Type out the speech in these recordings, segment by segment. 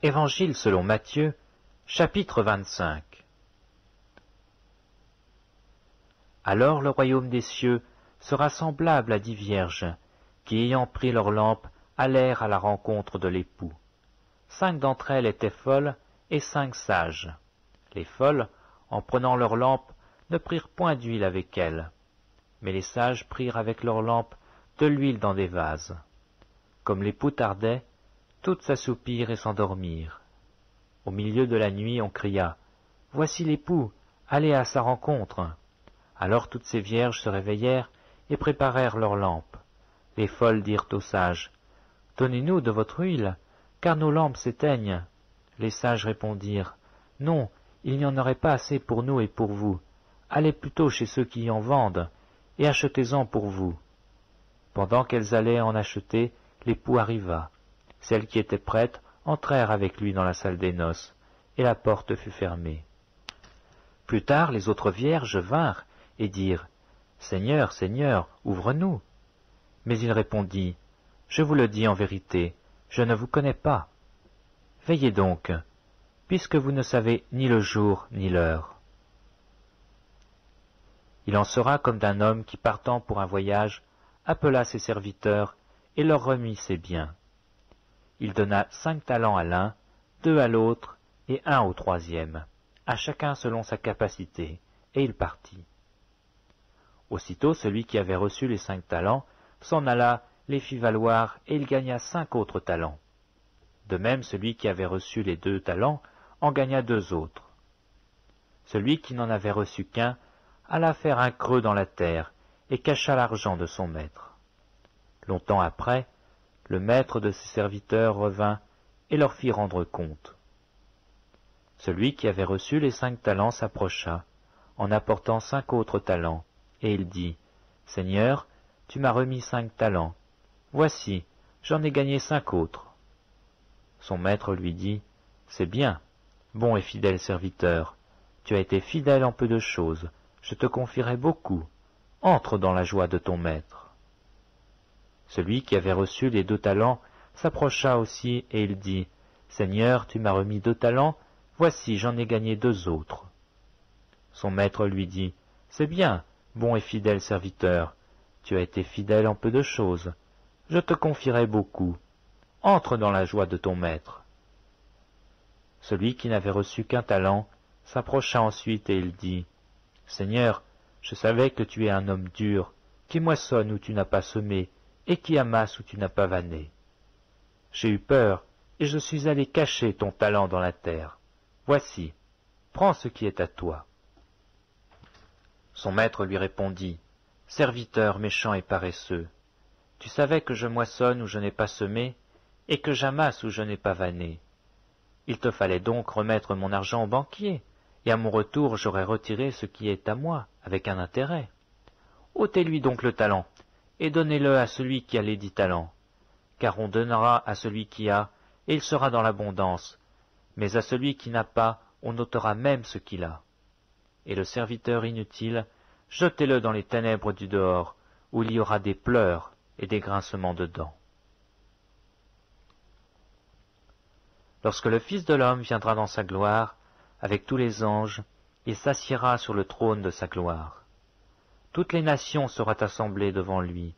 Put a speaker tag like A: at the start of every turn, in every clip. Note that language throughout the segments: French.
A: Évangile selon Matthieu, chapitre 25. Alors le royaume des cieux sera semblable à 10 vierges, qui ayant pris leurs lampes, allèrent à la rencontre de l'époux. 5 d'entre elles étaient folles, et 5 sages. Les folles, en prenant leurs lampes, ne prirent point d'huile avec elles, mais les sages prirent avec leurs lampes de l'huile dans des vases. Comme l'époux tardait, toutes s'assoupirent et s'endormirent. Au milieu de la nuit, on cria « Voici l'époux, allez à sa rencontre !» Alors toutes ces vierges se réveillèrent et préparèrent leurs lampes. Les folles dirent aux sages « Donnez-nous de votre huile, car nos lampes s'éteignent. » Les sages répondirent « Non, il n'y en aurait pas assez pour nous et pour vous. Allez plutôt chez ceux qui en vendent, et achetez-en pour vous. » Pendant qu'elles allaient en acheter, l'époux arriva. Celles qui étaient prêtes entrèrent avec lui dans la salle des noces, et la porte fut fermée. Plus tard, les autres vierges vinrent et dirent « Seigneur, Seigneur, ouvre-nous !» Mais il répondit « Je vous le dis en vérité, je ne vous connais pas. Veillez donc, puisque vous ne savez ni le jour ni l'heure. » Il en sera comme d'un homme qui, partant pour un voyage, appela ses serviteurs et leur remit ses biens. Il donna 5 talents à l'un, 2 à l'autre et 1 au troisième, à chacun selon sa capacité, et il partit. Aussitôt celui qui avait reçu les 5 talents s'en alla, les fit valoir, et il gagna 5 autres talents. De même celui qui avait reçu les 2 talents en gagna 2 autres. Celui qui n'en avait reçu qu'un alla faire un creux dans la terre, et cacha l'argent de son maître. Longtemps après, le maître de ses serviteurs revint et leur fit rendre compte. Celui qui avait reçu les 5 talents s'approcha, en apportant 5 autres talents, et il dit « Seigneur, tu m'as remis 5 talents. Voici, j'en ai gagné 5 autres. » Son maître lui dit « C'est bien, bon et fidèle serviteur. Tu as été fidèle en peu de choses, je te confierai beaucoup. Entre dans la joie de ton maître. » Celui qui avait reçu les 2 talents s'approcha aussi, et il dit « Seigneur, tu m'as remis 2 talents, voici, j'en ai gagné 2 autres. » Son maître lui dit « C'est bien, bon et fidèle serviteur, tu as été fidèle en peu de choses, je te confierai beaucoup. Entre dans la joie de ton maître. » Celui qui n'avait reçu qu'un talent s'approcha ensuite, et il dit « Seigneur, je savais que tu es un homme dur, qui moissonne où tu n'as pas semé, et qui amasse où tu n'as pas vanné. J'ai eu peur, et je suis allé cacher ton talent dans la terre. Voici, prends ce qui est à toi. » Son maître lui répondit, « Serviteur méchant et paresseux, tu savais que je moissonne où je n'ai pas semé, et que j'amasse où je n'ai pas vanné. Il te fallait donc remettre mon argent au banquier, et à mon retour j'aurais retiré ce qui est à moi, avec un intérêt. Ôtez-lui donc le talent, et donnez-le à celui qui a les 10 talents, car on donnera à celui qui a, et il sera dans l'abondance, mais à celui qui n'a pas, on ôtera même ce qu'il a. Et le serviteur inutile, jetez-le dans les ténèbres du dehors, où il y aura des pleurs et des grincements de dents. Lorsque le Fils de l'homme viendra dans sa gloire, avec tous les anges, il s'assiera sur le trône de sa gloire. Toutes les nations seront assemblées devant lui.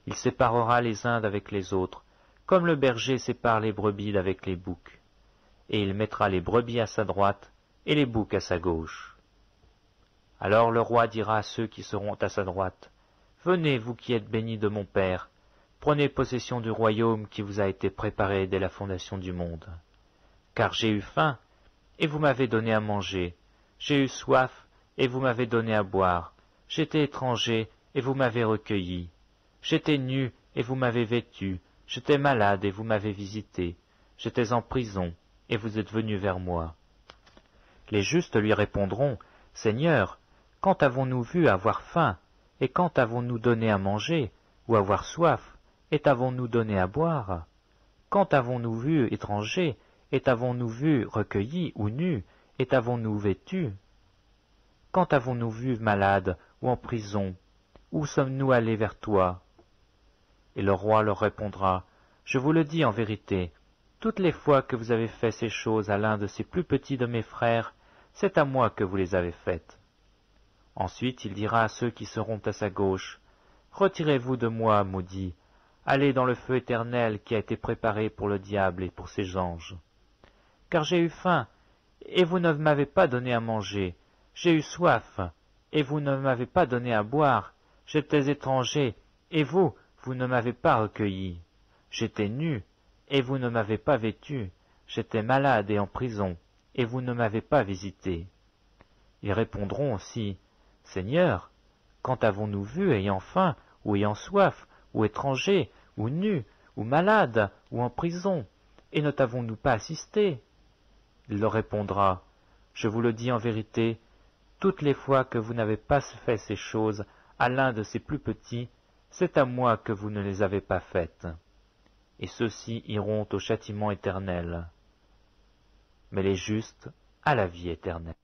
A: Il séparera les uns d'avec les autres, comme le berger sépare les brebis d'avec les boucs. Et il mettra les brebis à sa droite et les boucs à sa gauche. Alors le roi dira à ceux qui seront à sa droite, « Venez, vous qui êtes bénis de mon Père, prenez possession du royaume qui vous a été préparé dès la fondation du monde. Car j'ai eu faim, et vous m'avez donné à manger, j'ai eu soif, et vous m'avez donné à boire. J'étais étranger, et vous m'avez recueilli. J'étais nu, et vous m'avez vêtu. J'étais malade, et vous m'avez visité. J'étais en prison, et vous êtes venus vers moi. » Les justes lui répondront, « Seigneur, quand avons-nous vu avoir faim, et quand avons-nous donné à manger, ou avoir soif, et t'avons-nous donné à boire? Quand avons-nous vu étranger, et t'avons-nous vu recueilli ou nu, et t'avons-nous vêtu? Quand avons-nous vu malade ou en prison? Où sommes-nous allés vers toi? » Et le roi leur répondra, « Je vous le dis en vérité, toutes les fois que vous avez fait ces choses à l'un de ces plus petits de mes frères, c'est à moi que vous les avez faites. » Ensuite il dira à ceux qui seront à sa gauche, « Retirez-vous de moi, maudits, allez dans le feu éternel qui a été préparé pour le diable et pour ses anges. Car j'ai eu faim, et vous ne m'avez pas donné à manger, j'ai eu soif, et vous ne m'avez pas donné à boire, j'étais étranger, et vous, vous ne m'avez pas recueilli. J'étais nu, et vous ne m'avez pas vêtu, j'étais malade et en prison, et vous ne m'avez pas visité. » Ils répondront aussi, « Seigneur, quand avons-nous vu ayant faim, ou ayant soif, ou étranger, ou nu, ou malade, ou en prison, et ne t'avons-nous pas assisté ?» Il leur répondra, « Je vous le dis en vérité, toutes les fois que vous n'avez pas fait ces choses à l'un de ces plus petits, c'est à moi que vous ne les avez pas faites. » Et ceux-ci iront au châtiment éternel, mais les justes à la vie éternelle.